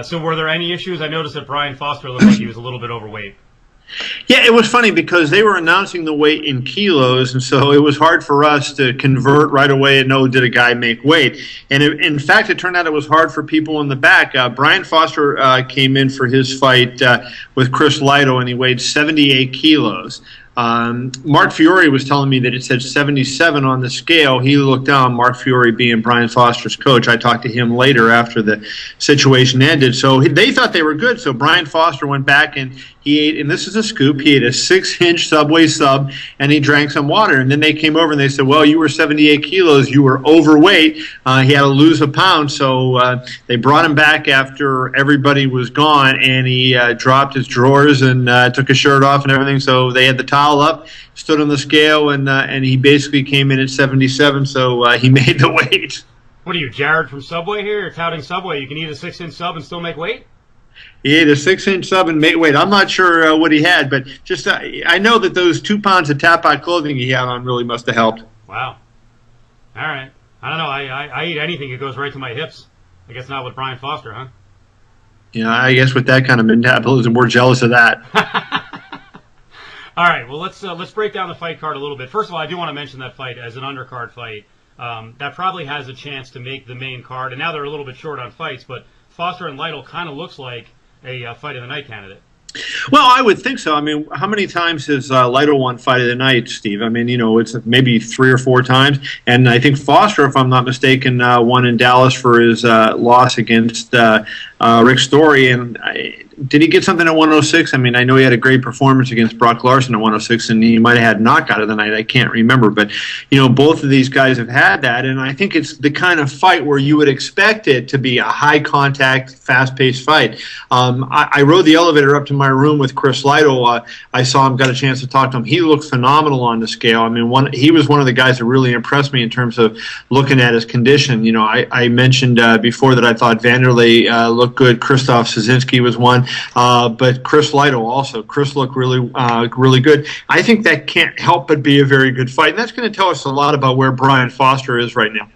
So were there any issues? I noticed that Brian Foster looked like he was a little bit overweight. Yeah, it was funny because they were announcing the weight in kilos, and so it was hard for us to convert right away and know, did a guy make weight. And in fact, it turned out it was hard for people in the back. Brian Foster came in for his fight with Chris Lido, and he weighed 78 kilos. Mark Fiore was telling me that it said 77 on the scale. He looked down, Mark Fiore being Brian Foster's coach. I talked to him later after the situation ended. So they thought they were good. So Brian Foster went back and he ate, and this is a scoop, he ate a 6-inch Subway sub and he drank some water. And then they came over and they said, well, you were 78 kilos, you were overweight. He had to lose a pound. So they brought him back after everybody was gone, and he dropped his drawers and took his shirt off and everything. So they had the towel up, stood on the scale, and he basically came in at 77. So he made the weight. What are you, Jared from Subway here? You're touting Subway. You can eat a 6-inch sub and still make weight? He ate a 6-inch sub and made weight. I'm not sure what he had, but just I know that those 2 pounds of tap-out clothing he had on really must have helped. Wow. All right. I don't know. I eat anything. It goes right to my hips. I guess not with Brian Foster, huh? Yeah, I guess with that kind of metabolism, we're jealous of that. All right. Well, let's break down the fight card a little bit. First of all, I do want to mention that fight as an undercard fight. That probably has a chance to make the main card. And now they're a little bit short on fights, but Foster and Lytle kind of looks like a fight of the night candidate. Well, I would think so. I mean, how many times has Lytle won Fight of the Night, Steve? I mean, you know, it's maybe 3 or 4 times. And I think Foster, if I'm not mistaken, won in Dallas for his loss against Rick Story. And did he get something at 106? I mean, I know he had a great performance against Brock Larson at 106, and he might have had knockout of the night. I can't remember. But, you know, both of these guys have had that. And I think it's the kind of fight where you would expect it to be a high-contact, fast-paced fight. I rode the elevator up to my room with Chris Lytle. I saw him, got a chance to talk to him. He looked phenomenal on the scale. I mean, he was one of the guys that really impressed me in terms of looking at his condition. You know, I mentioned before that I thought Vanderlei looked good. Krzysztof Szynski was one, but Chris Lytle also. Chris looked really good. I think that can't help but be a very good fight, and that's going to tell us a lot about where Brian Foster is right now.